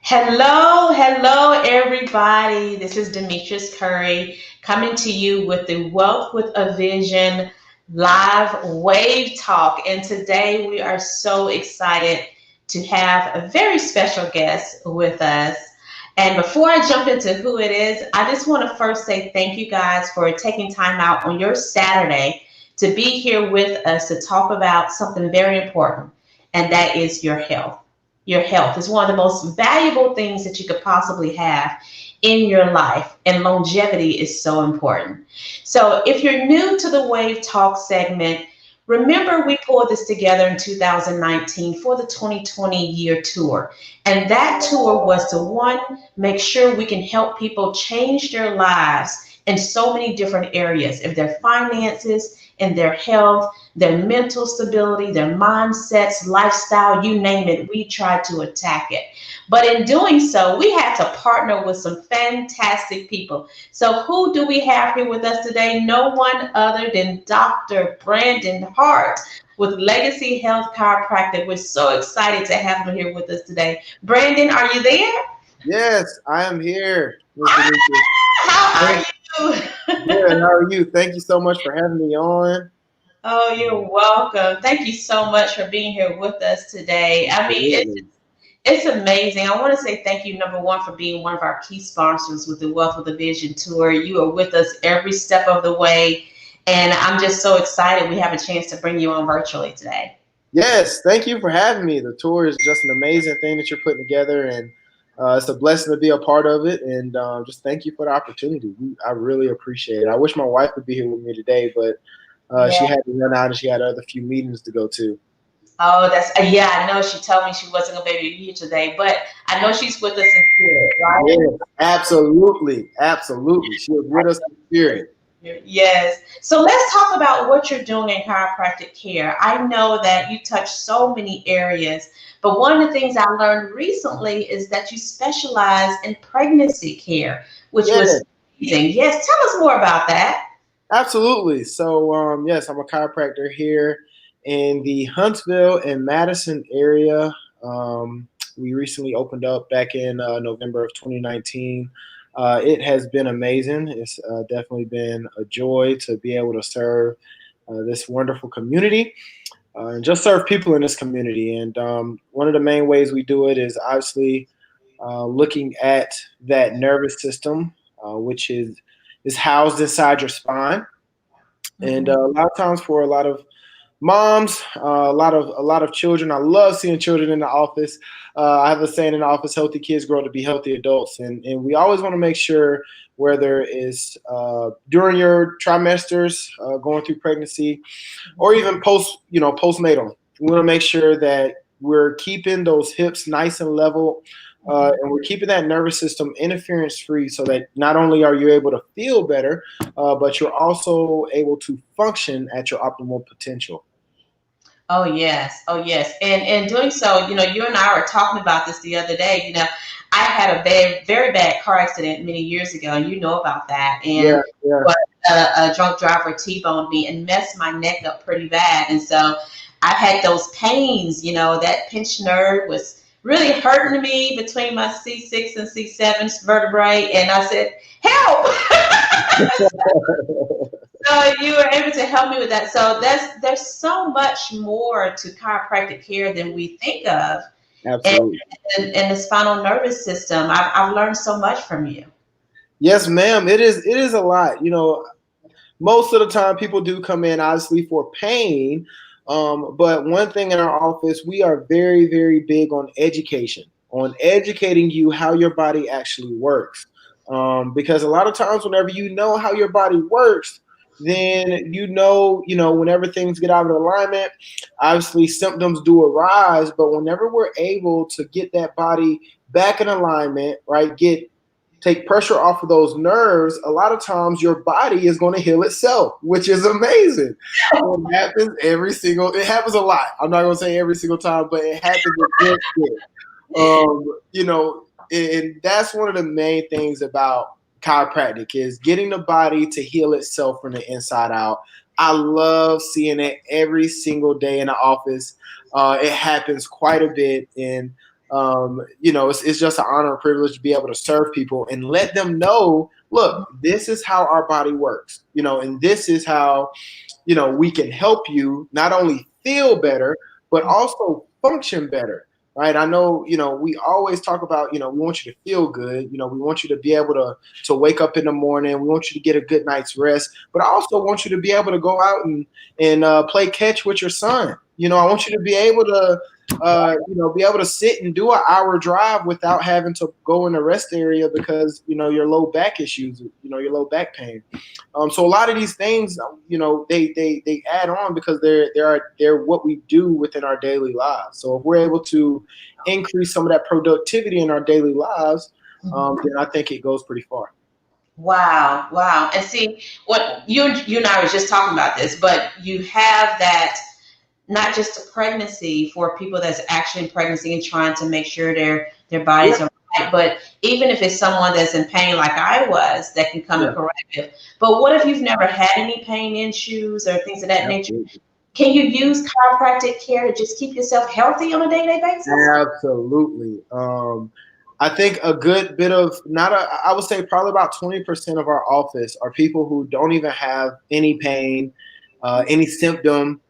Hello, everybody. This is Demetrius Curry coming to you with the Wealth with a Vision live wave talk. And today we are so excited to have a very special guest with us. And before I jump into who it is, I just want to first say thank you guys for taking time out on your Saturday to be here with us to talk about something very important, and that is your health. Your health is one of the most valuable things that you could possibly have in your life, and longevity is so important. So, if you're new to the Wave Talk segment, remember we pulled this together in 2019 for the 2020 year tour. And that tour was to one, make sure we can help people change their lives in so many different areas, if their finances, in their health, their mental stability, their mindsets, lifestyle, you name it, we tried to attack it. But in doing so, we had to partner with some fantastic people. So who do we have here with us today? No one other than Dr. Brandon Hart with Legacy Health Chiropractic. We're so excited to have him here with us today. Brandon, are you there? Yes, I am here, Ms. Ah, Demetrius. how are Thank- you? Good. How are you? Thank you so much for having me on. Oh, you're welcome. Thank you so much for being here with us today. I mean, Absolutely. it's amazing. I want to say thank you, number one, for being one of our key sponsors with the Wealth of the Vision Tour. You are with us every step of the way, and I'm just so excited we have a chance to bring you on virtually today. Yes, thank you for having me. The tour is just an amazing thing that you're putting together, and it's a blessing to be a part of it. And just thank you for the opportunity. I really appreciate it. I wish my wife could be here with me today, but she Yeah. had to run out and she had other few meetings to go to. Oh, that's yeah. I know she told me she wasn't gonna be able to be here today, but I know she's with us in spirit, right? Yes, absolutely, absolutely. She was with us in spirit. Yes. So let's talk about what you're doing in chiropractic care. I know that you touch so many areas, but one of the things I learned recently is that you specialize in pregnancy care, which Yes. was amazing. Yes, tell us more about that. Absolutely. So, yes, I'm a chiropractor here in the Huntsville and Madison area. We recently opened up back in November of 2019. It has been amazing. It's definitely been a joy to be able to serve this wonderful community and just serve people in this community. And one of the main ways we do it is obviously looking at that nervous system, which is housed inside your spine. And Mhm. a lot of times for a lot of moms, a lot of children. I love seeing children in the office. I have a saying in the office: "Healthy kids grow to be healthy adults," and we always want to make sure whether it's during your trimesters, going through pregnancy, or even postnatal, we want to make sure that we're keeping those hips nice and level. And we're keeping that nervous system interference free so that not only are you able to feel better, but you're also able to function at your optimal potential. Oh yes, oh yes, and in doing so, you and I were talking about this the other day. I had a very bad car accident many years ago, and you know about that. Yeah, And yeah. but a drunk driver T-boned me and messed my neck up pretty bad, and so I had those pains. That pinched nerve was really hurting me between my C6 and C7 vertebrae, and I said, "Help!" So you were able to help me with that. So there's so much more to chiropractic care than we think of, and Absolutely. in the spinal nervous system. I've learned so much from you. Yes, ma'am. It is a lot. Most of the time people do come in obviously for pain. But one thing in our office, we are very, very big on educating you how your body actually works. Because a lot of times, whenever you know how your body works, then whenever things get out of alignment, obviously symptoms do arise. But whenever we're able to get that body back in alignment, right, take pressure off of those nerves, a lot of times your body is going to heal itself, which is amazing. It happens a lot. I'm not going to say every single time, but it happens a good bit. And that's one of the main things about chiropractic is getting the body to heal itself from the inside out. I love seeing it every single day in the office. It happens quite a bit, and It's just an honor and privilege to be able to serve people and let them know, look, this is how our body works, and this is how, we can help you not only feel better, but also function better. Right. I know, we always talk about, we want you to feel good. We want you to be able to wake up in the morning. We want you to get a good night's rest, but I also want you to be able to go out and play catch with your son. I want you to be able to, be able to sit and do an hour drive without having to go in the rest area because, your low back issues, your low back pain. So a lot of these things, they add on because they're what we do within our daily lives. So if we're able to increase some of that productivity in our daily lives, then I think it goes pretty far. Wow, wow. And see, what you and I was just talking about this, but you have that not just a pregnancy for people that's actually in pregnancy and trying to make sure their bodies are right, but even if it's someone that's in pain like I was, that can come and correct it. But what if you've never had any pain issues or things of that nature? Can you use chiropractic care to just keep yourself healthy on a day-to-day basis? Absolutely. I think a good bit of I would say probably about 20% of our office are people who don't even have any pain, any symptom,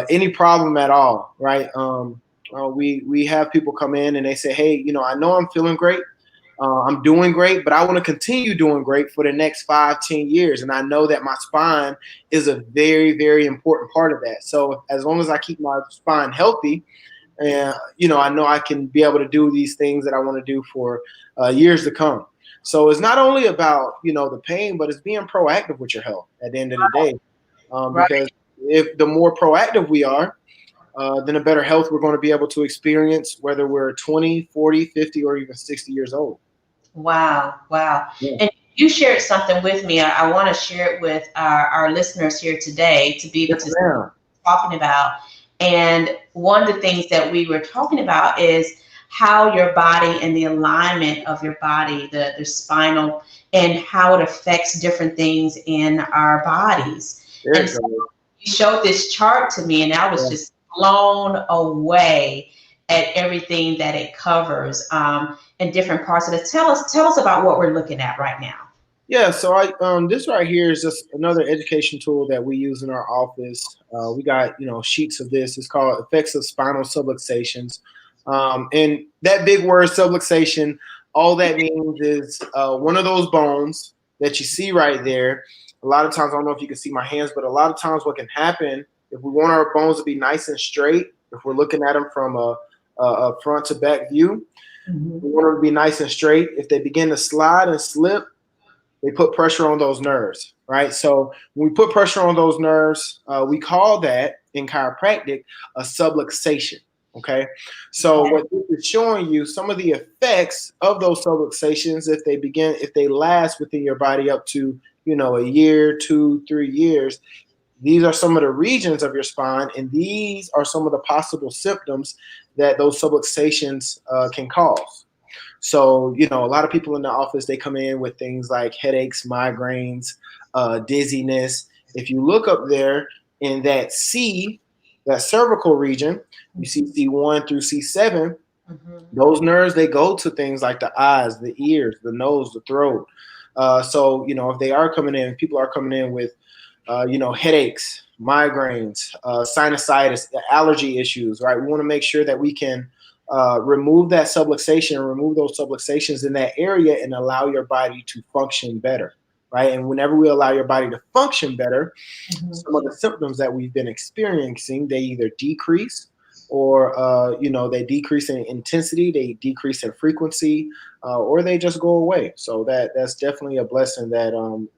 any problem at all, right? We have people come in and they say, hey, I know I'm feeling great. I'm doing great, but I want to continue doing great for the next 5-10 years. And I know that my spine is a very, very important part of that. So as long as I keep my spine healthy, and, I know I can be able to do these things that I want to do for years to come. So it's not only about, the pain, but it's being proactive with your health at the end of the day. Because if the more proactive we are, then the better health we're going to be able to experience, whether we're 20, 40, 50, or even 60 years old. Wow. Wow. Yeah. And you shared something with me. I want to share it with our listeners here today to be able to talking about. And one of the things that we were talking about is how your body and the alignment of your body, the spinal, and how it affects different things in our bodies. And so you showed this chart to me, and I was just blown away at everything that it covers in different parts of it. Tell us about what we're looking at right now. Yeah, so this right here is just another education tool that we use in our office. We got sheets of this. It's called Effects of Spinal Subluxations, and that big word subluxation, all that means is one of those bones that you see right there. A lot of times, I don't know if you can see my hands, but a lot of times, what can happen if we want our bones to be nice and straight, if we're looking at them from a front to back view, we want them to be nice and straight. If they begin to slide and slip, they put pressure on those nerves, right? So when we put pressure on those nerves, we call that in chiropractic a subluxation, okay? So what this is showing you, some of the effects of those subluxations, if they last within your body up to, a year, 2, 3 years, these are some of the regions of your spine, and these are some of the possible symptoms that those subluxations can cause. So, a lot of people in the office, they come in with things like headaches, migraines, dizziness. If you look up there in that cervical region, you see C1 through C7, those nerves, they go to things like the eyes, the ears, the nose, the throat. So, if they are coming in, people are coming in with, headaches, migraines, sinusitis, allergy issues, right? We want to make sure that we can remove that subluxation, remove those subluxations in that area and allow your body to function better, right? And whenever we allow your body to function better, some of the symptoms that we've been experiencing, they either decrease or, they decrease in intensity, they decrease in frequency, or they just go away. So that's definitely a blessing that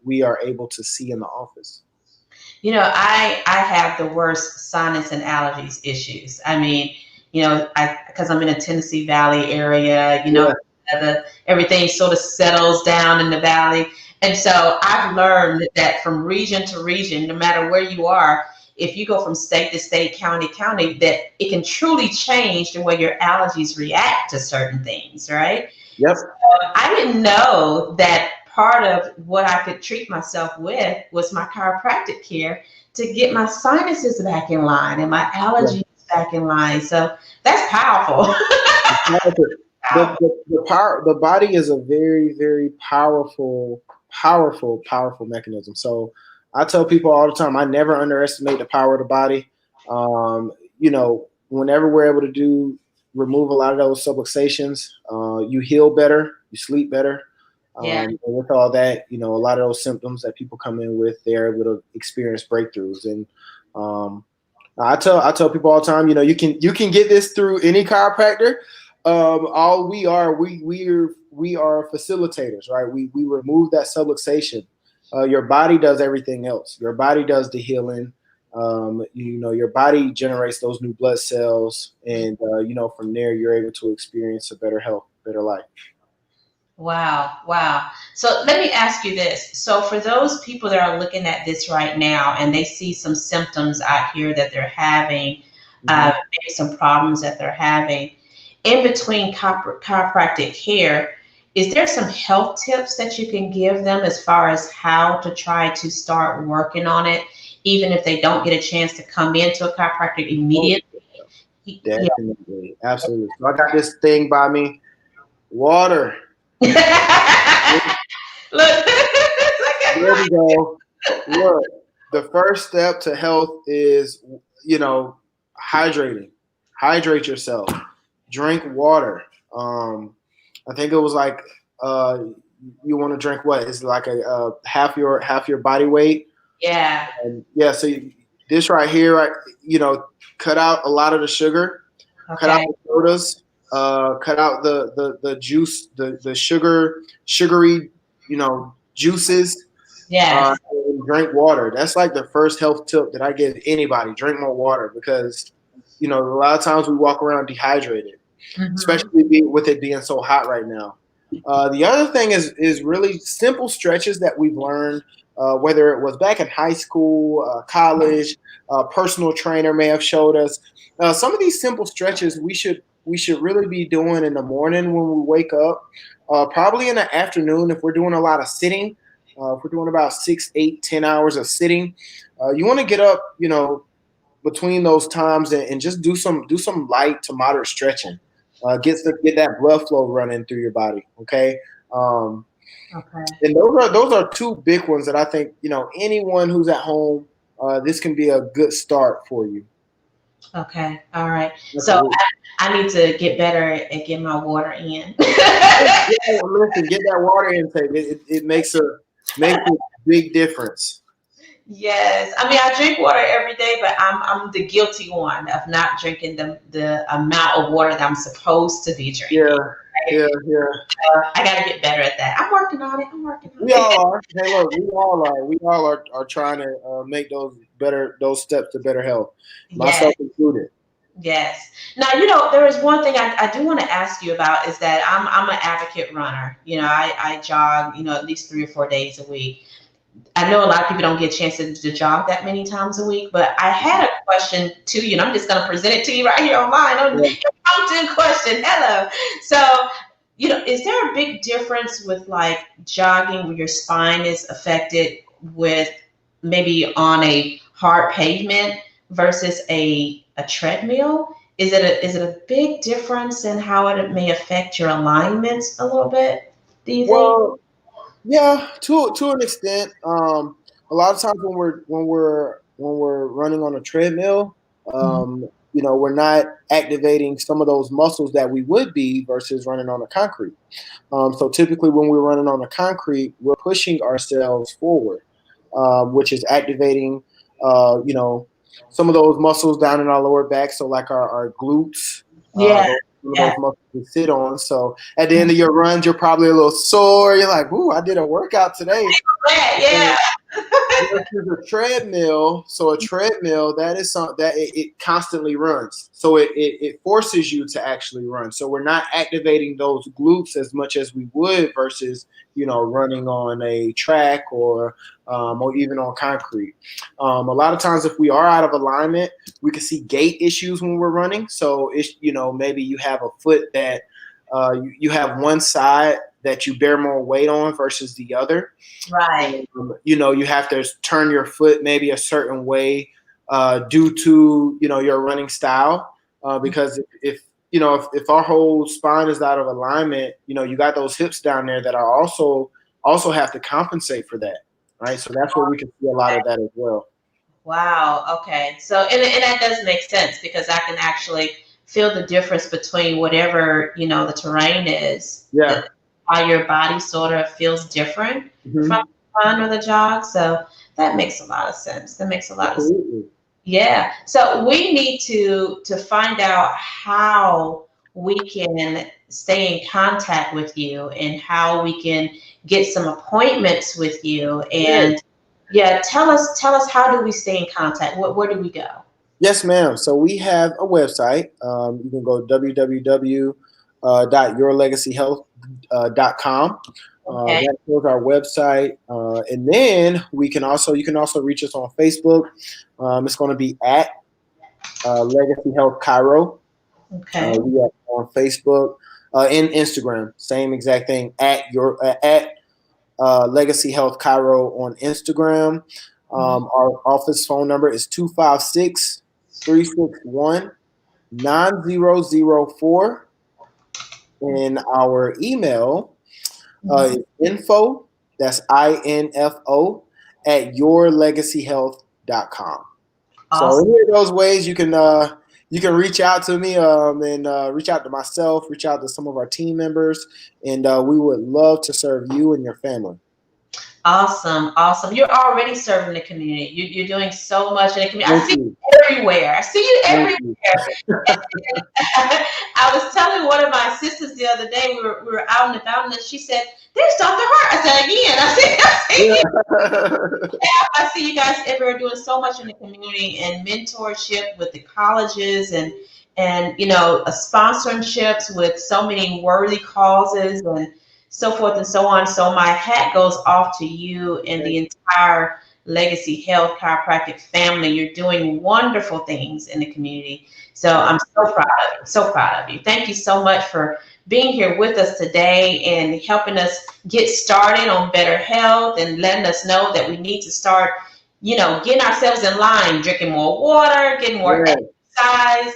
we are able to see in the office. I have the worst sinus and allergies issues. I mean, because I'm in a Tennessee Valley area, everything sort of settles down in the valley. And so I've learned that from region to region, no matter where you are, if you go from state to state, county to county, that it can truly change the way your allergies react to certain things, right? Yep. So I didn't know that part of what I could treat myself with was my chiropractic care to get my sinuses back in line and my allergies back in line. So that's powerful. The body is a very, very powerful mechanism. So I tell people all the time, I never underestimate the power of the body. Whenever we're able to remove a lot of those subluxations, you heal better, you sleep better. Yeah. And with all that, a lot of those symptoms that people come in with, they're able to experience breakthroughs. And I tell people all the time, you can get this through any chiropractor. All we are facilitators, right? We remove that subluxation. Your body does everything else. Your body does the healing. Your body generates those new blood cells, and from there you're able to experience a better health, better life. Wow, wow. So let me ask you this. So for those people that are looking at this right now and they see some symptoms out here that they're having, maybe some problems that they're having, in between chiropractic care, is there some health tips that you can give them as far as how to try to start working on it, even if they don't get a chance to come into a chiropractor immediately? Definitely, absolutely. So I got this thing by me, water. Look, there we go. Look, the first step to health is, hydrating. Hydrate yourself. Drink water. I think it was like you want to drink what? It's like a half your body weight. Yeah. And yeah. So this right here, right? Cut out a lot of the sugar. Okay. Cut out the sodas. Cut out the juice, the sugary, juices. Yes. And drink water. That's like the first health tip that I give anybody. Drink more water because, a lot of times we walk around dehydrated, especially with it being so hot right now. The other thing is really simple stretches that we've learned, whether it was back in high school, college, personal trainer may have showed us. Some of these simple stretches we should really be doing in the morning when we wake up, probably in the afternoon if we're doing a lot of sitting. If we're doing about 6, 8, 10 hours of sitting, you want to get up, between those times and just do some light to moderate stretching. Get that blood flow running through your body. Okay. Okay. And those are two big ones that I think anyone who's at home, this can be a good start for you. Okay. All right. So I need to get better at getting my water in. Listen, get that water intake. It makes a big difference. Yes. I mean, I drink water every day, but I'm the guilty one of not drinking the amount of water that I'm supposed to be drinking. Yeah. Yeah. I got to get better at that. I'm working on it. We all are. Hey, look, we all are. We all are trying to make those steps to better health, myself included. Yes. Now, there is one thing I do want to ask you about is that I'm an advocate runner. I jog, at least 3 or 4 days a week. I know a lot of people don't get a chance to jog that many times a week, but I had a question to you, and I'm just going to present it to you right here online. Impromptu question. Hello. So, is there a big difference with like jogging where your spine is affected with maybe on a hard pavement versus a treadmill? Is it a big difference in how it may affect your alignments a little bit? Do you think? Yeah, to an extent. A lot of times when we're running on a treadmill, we're not activating some of those muscles that we would be versus running on a concrete. So typically when we're running on a concrete, we're pushing ourselves forward, which is activating, some of those muscles down in our lower back. So like our glutes. Those muscles to sit on. So at the end of your runs, you're probably a little sore. You're like, "Ooh, I did a workout today." Yeah. There's a treadmill. So a treadmill, that is something that it constantly runs. So it forces you to actually run. So we're not activating those glutes as much as we would versus running on a track or even on concrete. A lot of times, if we are out of alignment, we can see gait issues when we're running. So it's maybe you have a foot that you have one side that you bear more weight on versus the other. Right. You have to turn your foot maybe a certain way due to your running style. Because if if our whole spine is out of alignment, you got those hips down there that are also have to compensate for that, right? So that's where we can see a lot of that as well. Wow. Okay. So, and that does make sense because I can actually feel the difference between whatever, the terrain is, Yeah. that how your body sort of feels different Hmm. from the run or the jog. So that makes a lot of sense. That makes a lot of sense. Absolutely. Yeah. So we need to find out how we can stay in contact with you and how we can get some appointments with you. Yeah. And yeah, tell us how do we stay in contact? Where do we go? Yes, ma'am. So we have a website. You can go www.yourlegacyhealth.com. Okay. That is our website, and then you can also reach us on Facebook. It's going to be at Legacy Health Cairo. Okay. We are on Facebook and Instagram. Same exact thing at Legacy Health Cairo on Instagram. Our office phone number is 256-361-9004. And our email is info, that's INFO, at yourlegacyhealth.com. So Awesome. any of those ways you can reach out to me and reach out to myself, reach out to some of our team members, and we would love to serve you and your family. Awesome, awesome. You're already serving the community. You're doing so much in the community. I Thank see you. you everywhere. I see you Thank everywhere. you. I was telling one of my sisters the other day, we were out and about, and she said, "There's Dr. Hart." I said, "Again." Yeah. I see you guys everywhere doing so much in the community and mentorship with the colleges and sponsorships with so many worthy causes and so forth and so on. So my hat goes off to you and the entire Legacy Health Chiropractic family. You're doing wonderful things in the community. So I'm so proud of you. So proud of you. Thank you so much for being here with us today and helping us get started on better health and letting us know that we need to start, getting ourselves in line, drinking more water, getting more Yeah. exercise.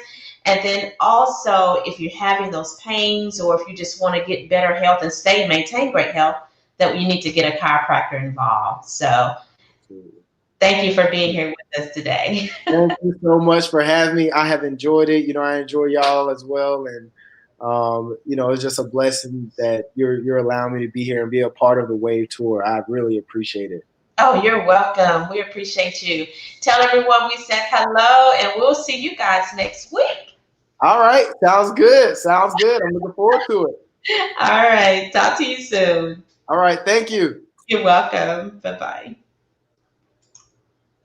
And then also, if you're having those pains or if you just want to get better health and maintain great health, that you need to get a chiropractor involved. So thank you for being here with us today. Thank you so much for having me. I have enjoyed it. I enjoy y'all as well, and it's just a blessing that you're allowing me to be here and be a part of the Wave Tour. I really appreciate it. Oh, you're welcome. We appreciate you. Tell everyone we said hello, and we'll see you guys next week. All right. Sounds good. Sounds good. I'm looking forward to it. All right. Talk to you soon. All right. Thank you. You're welcome. Bye-bye.